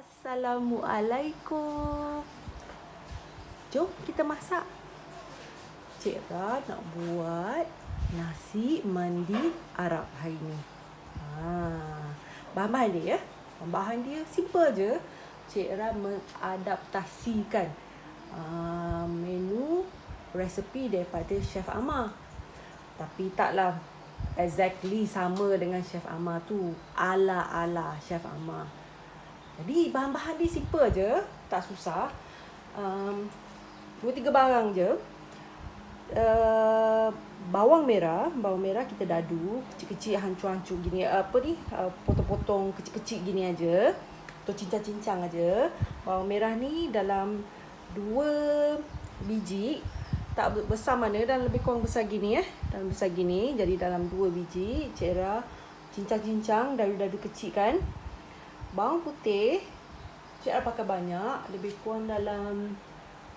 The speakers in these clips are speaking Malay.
Assalamualaikum. Jom kita masak. Cik Ra nak buat nasi mandi Arab hari ni. Bahan-bahan dia ya. Bahan dia simple je. Cik Ra mengadaptasikan menu resepi daripada Chef Amar. Tapi taklah exactly sama dengan Chef Amar tu. Ala-ala Chef Amar. Jadi bahan-bahan dia simple je, tak susah. 2-3 barang je. Bawang merah kita dadu kecil-kecil, hancur-hancur gini, potong-potong kecil-kecil gini aja, atau cincang-cincang aja. Bawang merah ni dalam 2 biji, tak besar mana, dan lebih kurang besar gini dalam besar gini. Jadi dalam 2 biji Cik Ra cincang-cincang, dadu-dadu kecil kan. Bawang putih Cik Ra pakai banyak, lebih kurang dalam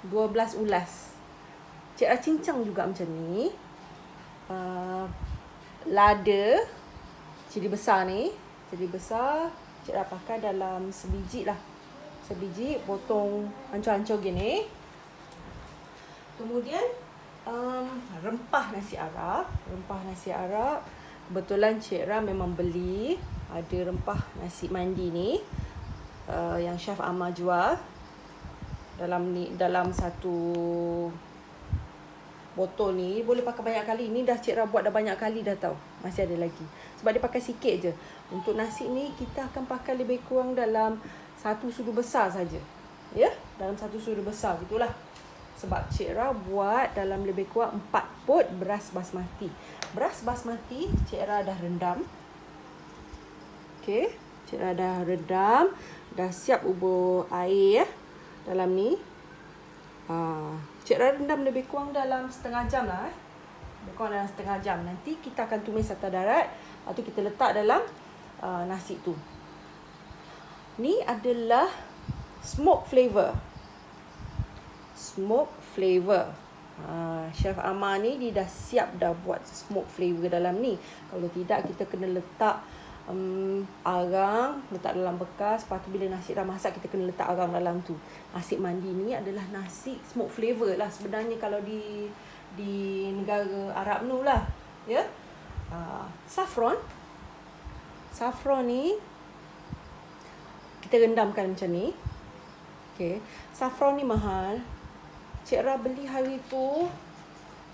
12 ulas. Cik Ra cincang juga macam ni. Lada cili besar ni, cili besar Cik Ra pakai dalam sebiji lah. Sebiji potong hancur-hancur gini. Kemudian rempah nasi Arab. Kebetulan Cik Ra memang beli ada rempah nasi mandi ni yang Chef Amar jual dalam satu botol ni. Boleh pakai banyak kali. Ni dah Cik Ra buat dah banyak kali dah tau. Masih ada lagi. Sebab dia pakai sikit je. Untuk nasi ni kita akan pakai lebih kurang dalam 1 sudu besar saja. Ya, dalam 1 sudu besar gitulah. Sebab Cik Ra buat dalam lebih kurang 4 pot beras basmati. Beras basmati Cik Ra dah rendam. Okey, Cik Ra dah rendam, dah siap ubur air dalam ni. Cik Ra rendam lebih kurang dalam setengah jam lah. Lebih kurang dalam setengah jam. Nanti kita akan tumis atas darat, lepas tu kita letak dalam nasi tu. Ni adalah smoke flavor. Chef Amar ni dia dah siap dah buat smoke flavor dalam ni. Kalau tidak kita kena letak arang, letak dalam bekas. Lepas tu bila nasi dah masak kita kena letak arang dalam tu. Nasi mandi ni adalah nasi smoke flavor lah sebenarnya kalau di negara Arab ni lah. Ya. Saffron ni kita rendamkan macam ni. Okey, saffron ni mahal. Cik Ra beli hari tu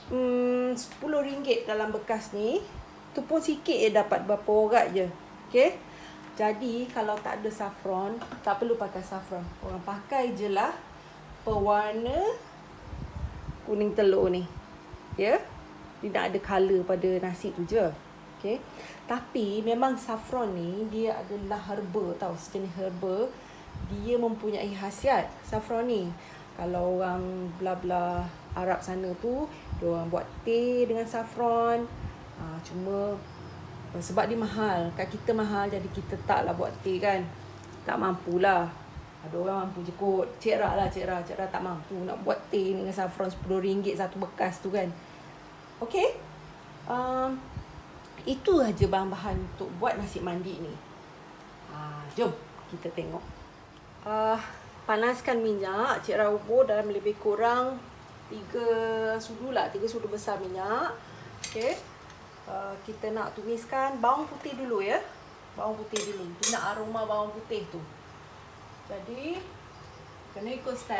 RM10 dalam bekas ni. Tu pun sikit je dapat berapa urat je. Okey. Jadi kalau tak ada saffron, tak perlu pakai saffron. Orang pakai je lah pewarna kuning telur ni. Ya. Dia nak ada colour pada nasi tu je. Okey. Tapi memang saffron ni dia adalah herba tau, sejenis herba. Dia mempunyai khasiat saffron ni. Kalau orang belah-belah Arab sana tu, dia orang buat teh dengan saffron. Cuma sebab dia mahal, kat kita mahal, jadi kita taklah buat teh kan. Tak mampulah. Ada orang mampu je kot. Cik Ra tak mampu nak buat teh dengan saffron RM10 satu bekas tu kan. Okey. Itu aja bahan-bahan untuk buat nasi mandi ni. Jom kita tengok. Panaskan minyak. Cik Ra ubur dalam lebih kurang 3 sudu lah. 3 sudu besar minyak. Okey. Kita nak tumiskan bawang putih dulu ya. Bawang putih dulu. Kita nak aroma bawang putih tu. Jadi kena ikut step.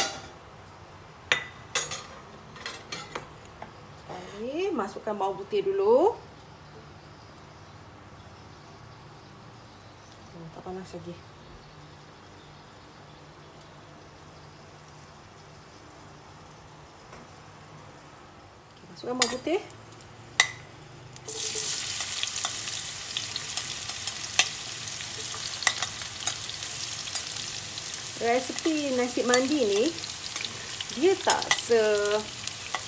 Sekali masukkan bawang putih dulu. Tak panas lagi. Masukkan bawang putih. Resepi nasi mandi ni dia tak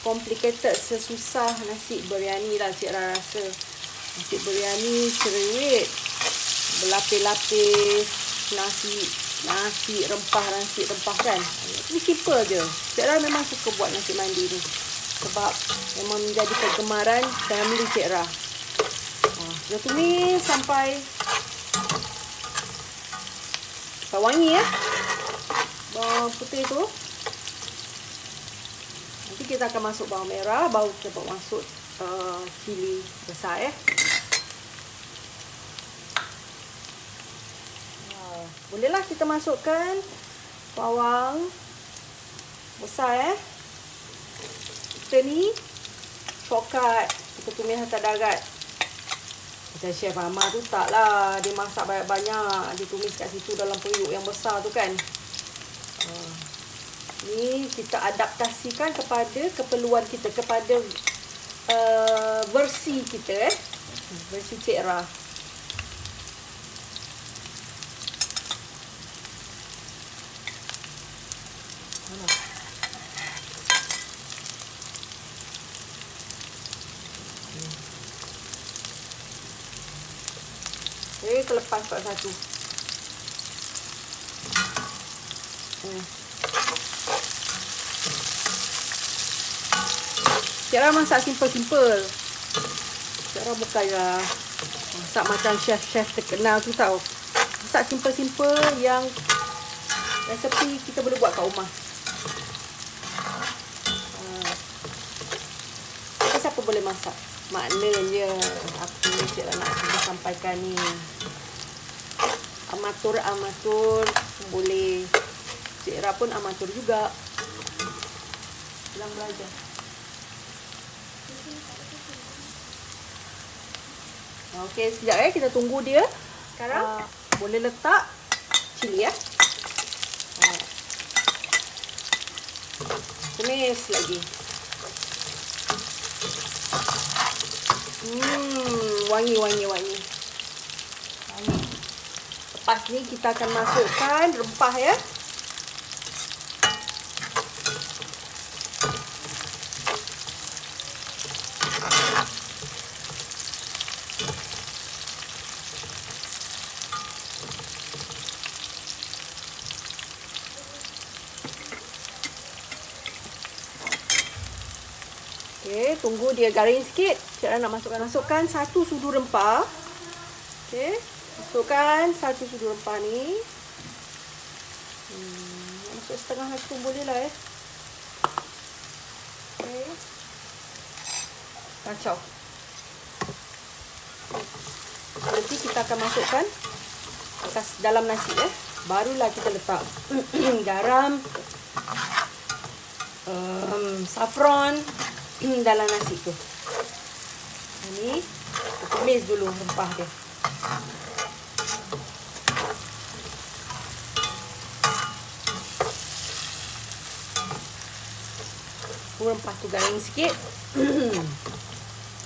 complicated, sesusah nasi biryani lah Cik Ra rasa. Nasi biryani cerewet, berlapis-lapis nasi rempah kan. Ini simple je. Cik Ra memang suka buat nasi mandi ni sebab memang menjadi kegemaran family Cik Ra. Kita tumis sampai Tak wangi ya. Bawang putih tu. Nanti kita akan masuk bawang merah, baru kita masuk cili besar ya. Bolehlah kita masukkan bawang besar ya. Kita ni shortcut, kita tumis atas darat. Macam Chef Amar tu taklah, dia masak banyak-banyak, dia tumis kat situ dalam periuk yang besar tu kan. Ni kita adaptasikan kepada keperluan kita, kepada versi kita versi Cik Ra. Terlepas part satu. Cara masak simple-simple. Cara bukanlah masak macam chef-chef terkenal tu tau. Masak simple-simple yang resepi kita boleh buat kat rumah. Siapa boleh masak? Maknanya apa yang Cik Ra nak sampaikan ni. Amatur boleh. Cik Ra pun amatur juga. Sedang belajar. Okey, sekejap ya, kita tunggu dia. Sekarang boleh letak cili ya. Tumis lagi. Wangi. Lepas ni kita akan masukkan rempah ya. Okey, tunggu dia garing sikit. Cik Ra nak masukkan 1 sudu rempah. Okey, masukkan 1 sudu rempah ni. Masuk setengah satu boleh lah ya. Okey. Kacau. Nanti kita akan masukkan atas dalam nasi ya. Barulah kita letak garam, saffron dalam nasi tu. Ini tumis dulu rempah dia. Rempah tu garing sikit.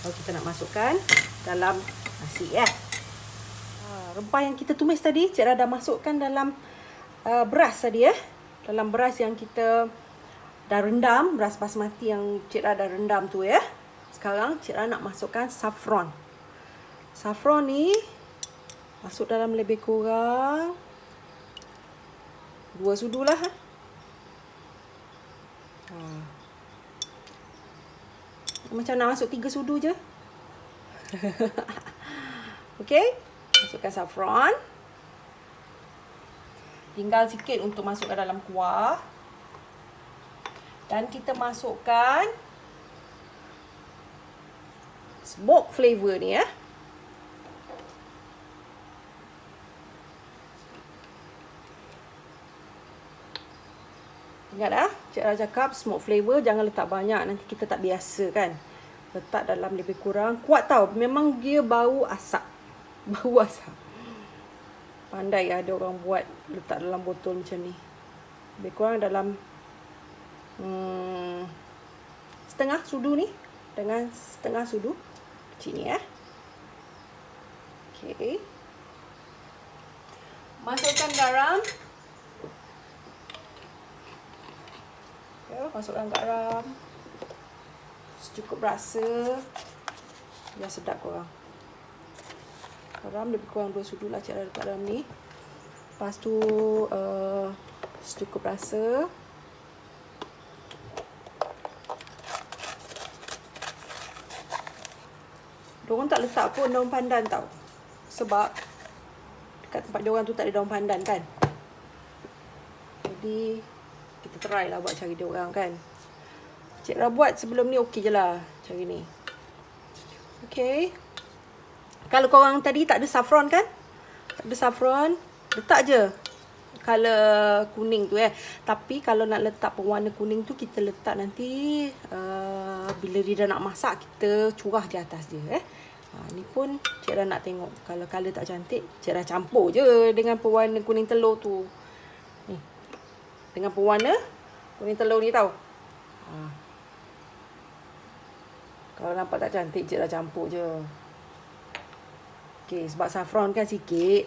Kalau kita nak masukkan dalam nasi ya. Rempah yang kita tumis tadi, Cik Ra dah masukkan dalam beras tadi ya. Dalam beras yang kita dah rendam, beras basmati yang Cik Ra dah rendam tu ya. Sekarang Cik Ra nak masukkan saffron. Saffron ni masuk dalam lebih kurang 2 sudu lah. Macam nak masuk 3 sudu je. Okey, masukkan saffron. Tinggal sikit untuk masukkan dalam kuah. Dan kita masukkan smoke flavor ni ya. Ingat dah, Cik Ra cakap smoke flavor jangan letak banyak, nanti kita tak biasa kan. Letak dalam lebih kurang, kuat tau, memang dia bau asap. Bau asap. Pandai ada orang buat letak dalam botol macam ni. Lebih kurang dalam setengah sudu ni. Dengan setengah sudu kecil ni ya. Okey. Masukkan garam. Ya, masukkan garam secukup rasa. Biar sedap korang. Garam lebih kurang 2 sudu lah Cik Ra letak dalam ni. Lepas tu secukup rasa. Diorang tak letak pun daun pandan tau. Sebab dekat tempat diorang tu tak ada daun pandan kan. ni kita try lah buat cara dia orang kan. Cik Ra buat sebelum ni okey je lah cara ni. Okay. Kalau korang tadi tak ada saffron kan? Tak ada saffron, letak je color kuning tu Tapi kalau nak letak pewarna kuning tu, kita letak nanti bila dia dah nak masak, kita curah di atas dia ni pun Cik Ra nak tengok. Kalau color tak cantik, Cik Ra campur je dengan pewarna kuning telur tu. Ni. Dengan pewarna kuning telur ni tau. Kalau nampak tak cantik, Cik Ra campur je. Okay, sebab saffron kan sikit.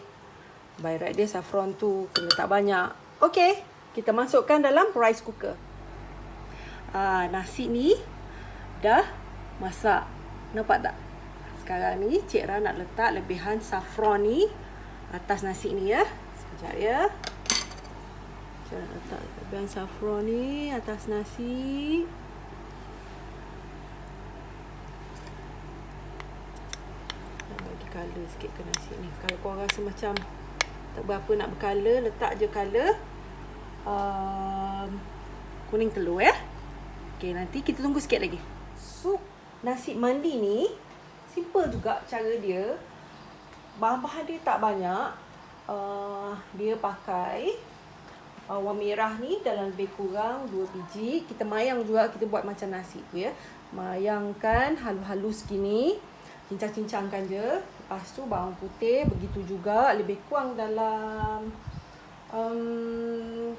By right dia saffron tu kena tak banyak. Okay, kita masukkan dalam rice cooker. Nasi ni dah masak. Nampak tak? Sekarang ni Cik Ra nak letak lebihan saffron ni atas nasi ni ya. Sekejap ya. Cik Ra nak letak lebihan saffron ni atas nasi. Color sikit ke nasi ni. Kalau korang rasa macam tak berapa nak bercolor, letak je color kuning telur Okay, nanti kita tunggu sikit lagi. Sup nasi mandi ni simple juga cara dia. Bahan-bahan dia tak banyak. Dia pakai bawang merah ni dalam lebih kurang 2 biji. Kita mayang juga, kita buat macam nasi tu ya. Mayangkan halus-halus gini. Cincang-cincangkan je. Lepas tu bawang putih begitu juga, lebih kurang dalam 10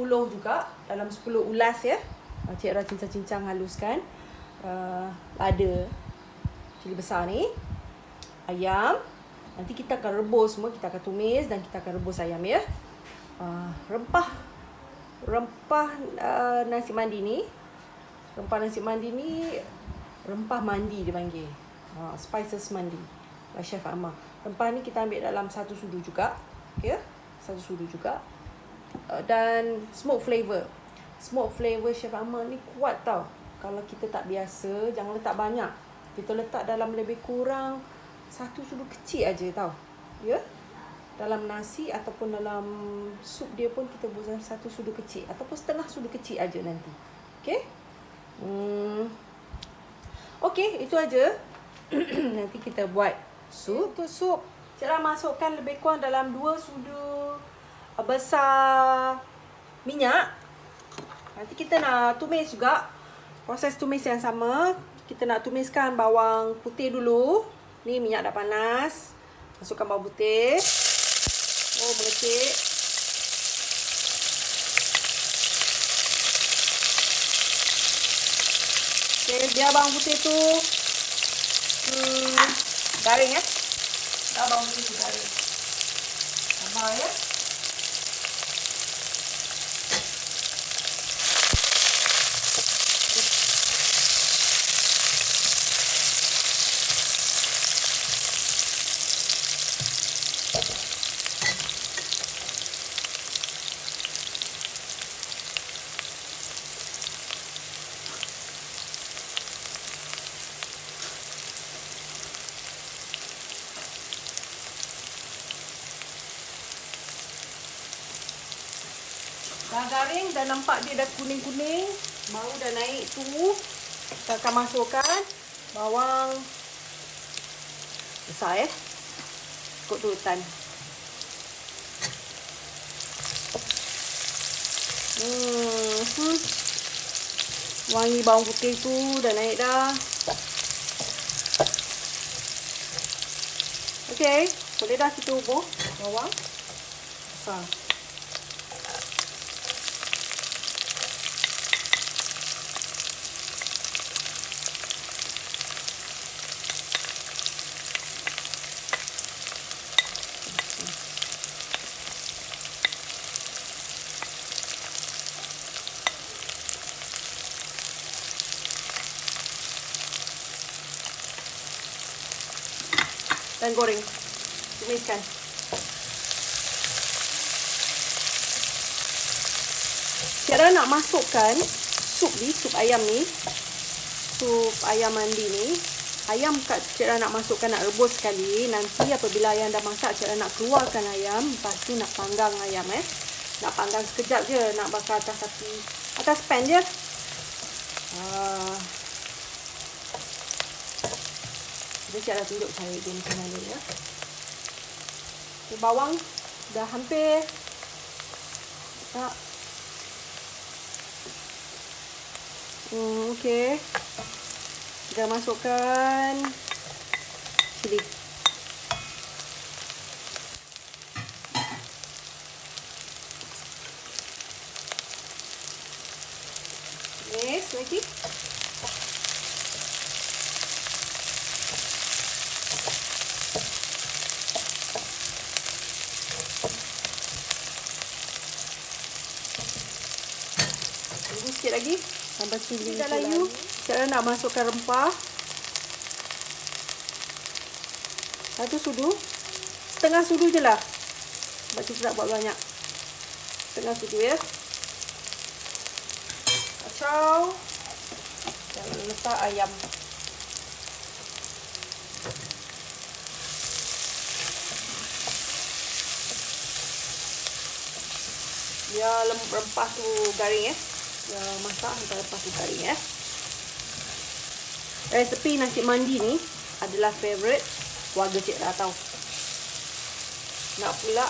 juga, dalam 10 ulas ya. Cik Ra cincang-cincang haluskan. Lada cili besar ni, ayam. Nanti kita akan rebus semua, kita akan tumis dan kita akan rebus ayam ya. Rempah nasi mandi ni. Rempah nasi mandi ni rempah mandi dia panggil. Spices mandi by Chef Amar. Rempah ni kita ambil dalam 1 sudu juga. Ya, 1 sudu juga. Dan smoke flavor. Smoke flavor Chef Amar ni kuat tau. Kalau kita tak biasa, jangan letak banyak. Kita letak dalam lebih kurang 1 sudu kecil aja tau. Ya. Dalam nasi ataupun dalam sup dia pun kita buat 1 sudu kecil ataupun setengah sudu kecil aja nanti. Okey? Okey, itu aja. Nanti kita buat sup. Untuk sup, Cik Ra masukkan lebih kurang dalam 2 sudu besar minyak. Nanti kita nak tumis juga. Proses tumis yang sama. Kita nak tumiskan bawang putih dulu. Ni minyak dah panas. Masukkan bawang putih. Oh, melecik. Okay, biar bawang putih tu garing ya. Bawang putih tu garing. Sabar ya. Dah garing, dah nampak dia dah kuning-kuning. Bau dah naik tu. Kita akan masukkan bawang besar ikut urutan. Wangi bawang putih tu dah naik dah. Okey, boleh dah kita ubur bawang besar. Dan goreng. Tumiskan. Cik Ra nak masukkan sup ni, sup ayam ni. Sup ayam mandi ni. Ayam Cik Ra nak masukkan, nak rebus sekali. Nanti apabila ayam dah masak, Cik Ra nak keluarkan ayam. Lepas tu nak panggang ayam Nak panggang sekejap je, nak bakar atas api, atas pan je. Jadi Cik dah tunjuk cara dia macam mana ya. Okay, bawang dah hampir. Tak. Okey. Kita masukkan cili. Yes, lagi. Tunggu sikit lagi. Tambah cili dah layu. Cara nak masukkan rempah. Satu sudu. Setengah sudu je lah. Sebab kita nak buat banyak. Setengah sudu ya. Kacau. Dan letak ayam. Biar rempah tu garing ya. Biar masak sampai rempah tu garing ya. Resepi nasi mandi ni adalah favorite keluarga Cik Ra tau. Nak pula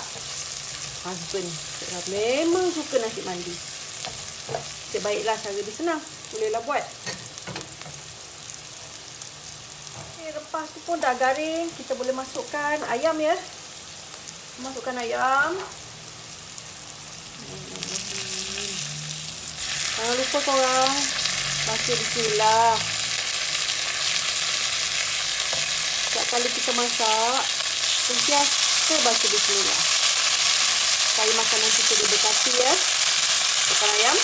husband. Cik Ra memang suka nasi mandi. Cik baiklah cara dia senang. Bolehlah buat. Okay, rempah tu pun dah garing. Kita boleh masukkan ayam ya. Masukkan ayam. Jangan lupa korang baca bismillah. Setiap kali kita masak, sentiasa baca bismillah. Supaya makanan kita dia berkasi ya. Masukkan ayam.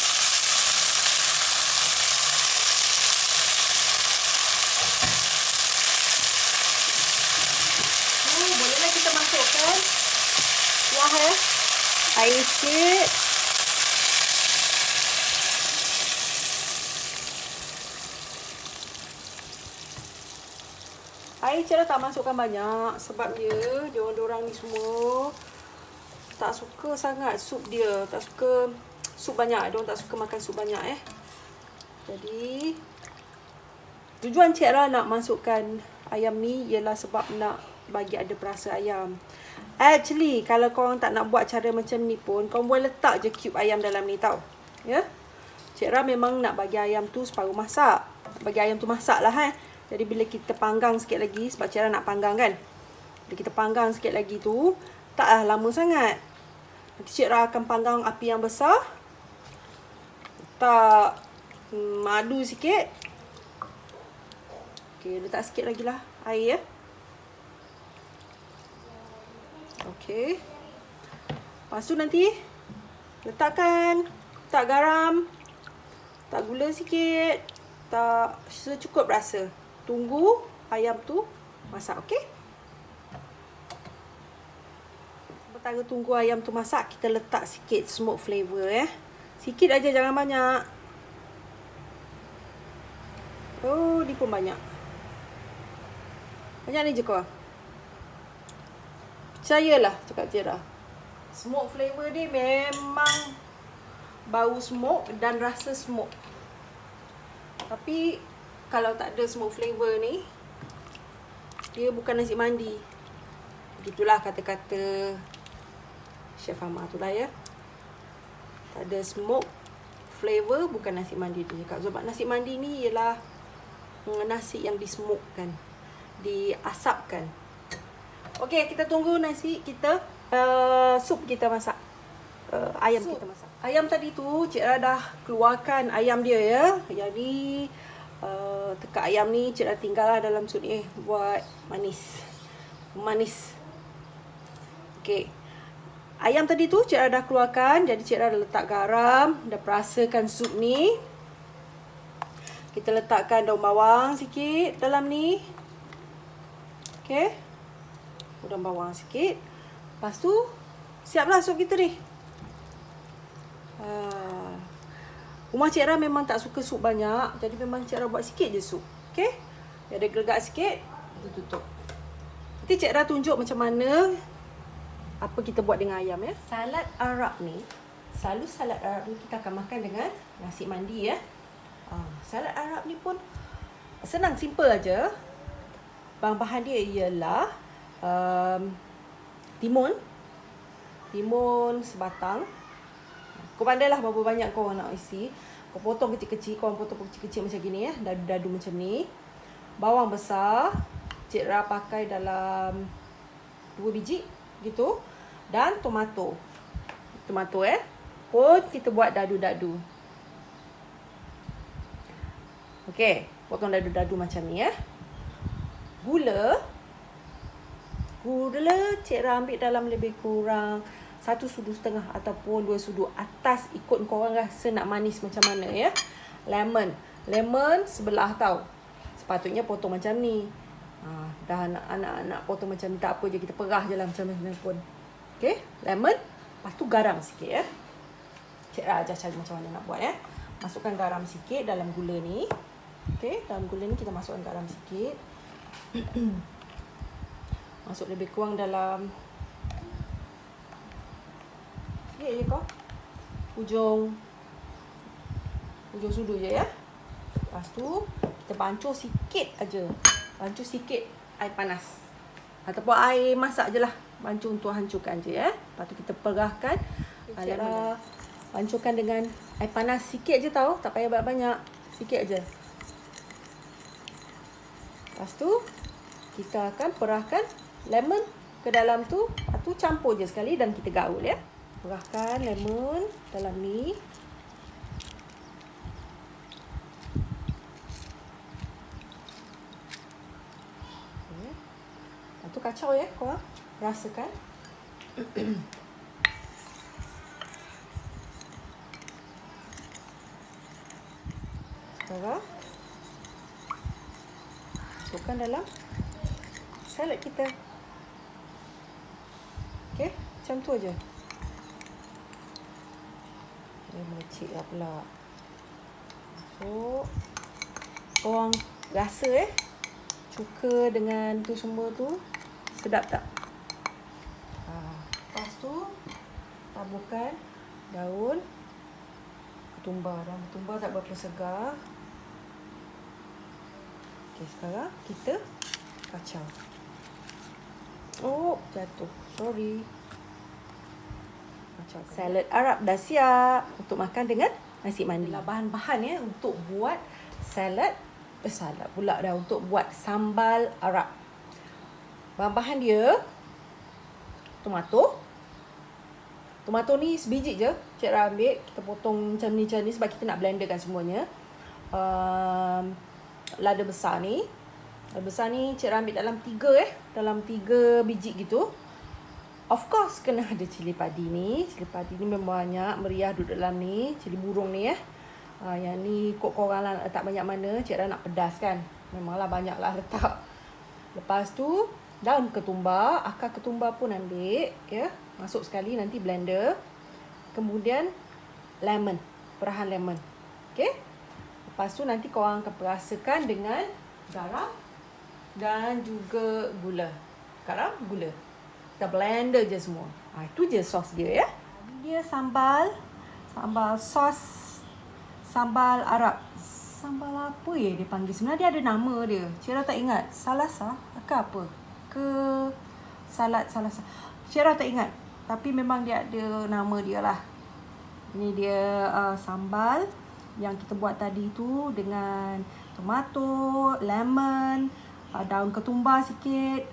Bolehlah kita masukkan kuah ya. Air sikit. Air cara tak masukkan banyak sebab dia orang ni semua tak suka sangat sup dia, tak suka sup banyak. Dia orang tak suka makan sup banyak Jadi tujuan Cik Ra nak masukkan ayam ni ialah sebab nak bagi ada perasa ayam. Actually kalau korang tak nak buat cara macam ni pun, korang boleh letak je cube ayam dalam ni tau. Ya. Cik Ra memang nak bagi ayam tu separuh masak. Bagi ayam tu masak lah Jadi bila kita panggang sikit lagi, sebab Cik Ra nak panggang kan. Bila kita panggang sikit lagi tu, taklah lama sangat. Nanti Cik Ra akan panggang api yang besar. Letak madu sikit. Okey, letak sikit lagi lah air ya. Okey. Lepas tu nanti letak garam, letak gula sikit, letak secukup rasa. Tunggu ayam tu masak, okey? Sementara tunggu ayam tu masak, kita letak sikit smoke flavor ya. Sikit aja, jangan banyak. Oh, ni pun banyak. Banyak ni je kau. Percayalah cakap Cik Ra. Smoke flavor dia memang bau smoke dan rasa smoke. Tapi kalau tak ada smoke flavor ni, dia bukan nasi mandi. Begitulah kata-kata Chef Amar tu lah ya. Tak ada smoke flavor, bukan nasi mandi dia cakap. Sebab nasi mandi ni ialah nasi yang dismokekan, diasapkan. Okey, kita tunggu nasi kita, sup kita masak. Ayam kita masak. Ayam tadi tu Cik Ra dah keluarkan ayam dia ya. Jadi tekak ayam ni Cik Ra tinggal lah dalam sup ni buat manis. Okey. Ayam tadi tu Cik Ra dah keluarkan. Jadi Cik Ra dah letak garam, dah perasakan sup ni. Kita letakkan daun bawang sikit dalam ni. Okey. Daun bawang sikit. Lepas tu siaplah sup kita ni. Rumah Cik Ra memang tak suka sup banyak. Jadi memang Cik Ra buat sikit je sup. Okey. Dia ada gelegak sikit. Kita tutup. Nanti Cik Ra tunjuk macam mana apa kita buat dengan ayam ya. Salad Arab ni Selalu salad Arab ni kita akan makan dengan nasi mandi ya. Salad Arab ni pun senang, simple aja. Bahan-bahan dia ialah timun sebatang. Kau pandailah berapa banyak kau nak isi. Kau potong kecil-kecil, kau potong kecil-kecil macam gini ya, dadu-dadu macam ni. Bawang besar, Cik Ra pakai dalam 2 biji gitu. Dan tomato pun kita buat dadu-dadu. Okey, potong dadu-dadu macam ni ya. Gula Cik Ra ambil dalam lebih kurang 1,5 sudu ataupun 2 sudu atas, ikut korang rasa nak manis macam mana ya. Lemon sebelah tau. Sepatutnya potong macam ni. Dah anak-anak potong macam ni, tak apa je, kita perah je lah macam mana pun. Okey, lemon. Lepas tu garam sikit ya. Cik Ra ajar cara macam mana nak buat ya. Masukkan garam sikit dalam gula ni. Okey, dalam gula ni kita masukkan garam sikit. Masuk lebih kurang dalam sikit je kau. Ujung sudu je ya. Lepas tu kita bancur sikit aja. Bancur sikit air panas. Ataupun air masak je lah. Bancur untuk hancurkan je ya. Lepas tu kita perahkan. Hancurkan dengan air panas sikit je tau. Tak payah banyak-banyak. Sikit aja. Lepas tu kita akan perahkan lemon ke dalam tu. Lepas tu campur je sekali dan kita gaul ya. Perahkan lemon dalam ni. Lepas tu kacau ya korang. Rasakan. Sekarang masukkan dalam salad kita. Okey, macam tu aja. Melecik lah pula. Masuk. Korang rasa cuka dengan tu semua tu sedap tak? Lepas tu taburkan daun ketumbar. Daun ketumbar tak berapa segar. Okey, sekarang kita kacau. Oh, jatuh. Sorry. Kacau. Salad Arab dah siap untuk makan dengan nasi mandi. Bahan-bahan ya untuk buat salad pula dah, untuk buat sambal Arab. Bahan-bahan dia tomato ni sebiji je. Cik Ra ambil, kita potong macam ni sebab kita nak blenderkan semuanya. Lada besar ni Cik Ra ambil dalam 3 biji gitu. Of course kena ada cili padi ni. Cili padi ni memang banyak meriah duduk dalam ni. Cili burung ni ya. Yang ni kok korang lah letak banyak mana. Cik Ra nak pedas kan. Memanglah banyak lah letak. Lepas tu daun ketumbar, akar ketumbar pun ambil ya. Masuk sekali nanti blender. Kemudian lemon, perahan lemon. Okey. Lepas tu nanti korang akan perasakan dengan garam dan juga gula. Garam, gula. Kita blender je semua. Itu je sos dia ya. Dia sambal sos sambal Arab. Sambal apa ya dia panggil? Sebenarnya dia ada nama dia. Cik Ra tak ingat. Salasa ke apa? Ke salasa. Cik Ra tak ingat. Tapi memang dia ada nama dia lah. Ini dia sambal yang kita buat tadi tu dengan tomato, lemon, daun ketumbar sikit,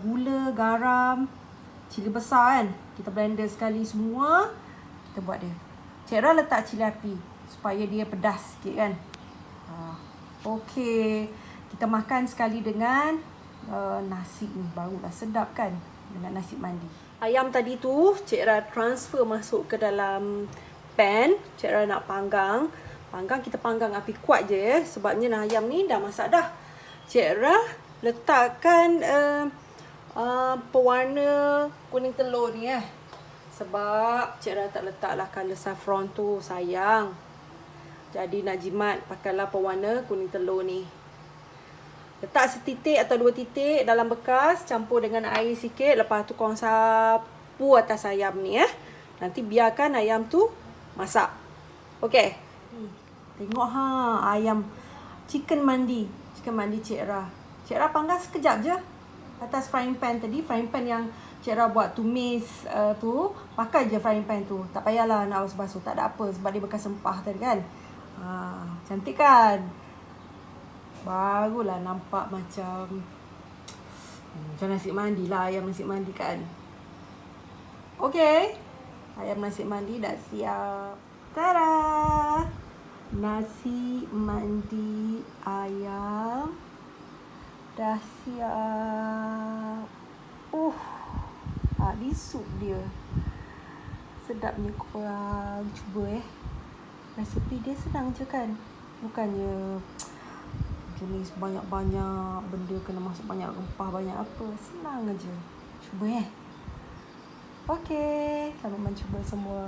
gula, garam, cili besar kan. Kita blender sekali semua. Kita buat dia. Cik Ra letak cili api supaya dia pedas sikit kan. Okey. Kita makan sekali dengan nasi ni. Barulah sedap kan dengan nasi mandi. Ayam tadi tu Cik Ra transfer masuk ke dalam pan. Cik Ra nak panggang. Kita panggang api kuat je ya. Sebabnya ayam ni dah masak dah. Cik Ra letakkan pewarna kuning telur ni ya. Sebab Cik Ra tak letaklah colour saffron tu, sayang. Jadi nak jimat pakailah pewarna kuning telur ni. Letak setitik atau 2 titik dalam bekas, campur dengan air sikit. Lepas tu korang sapu atas ayam ni ya. Nanti biarkan ayam tu masak. Okey. Tengok ayam chicken mandi Cik Ra. Cik Ra panggang sekejap je atas frying pan tadi. Frying pan yang Cik Ra buat tumis tu, pakai je frying pan tu. Tak payahlah nak basuh-basuh, tak ada apa sebab dia bekas sempah tadi kan. Cantik kan? Barulah nampak macam nasi mandi lah, ayam nasi mandi kan. Okey. Ayam nasi mandi dah siap. Tada! Nasi mandi ayam dah siap. Ni sup dia. Sedapnya korang cuba Resepi dia senang je kan. Bukannya jenis banyak-banyak benda, kena masuk banyak rempah, banyak apa. Senang aja. Cuba Okey, selamat mencuba semua.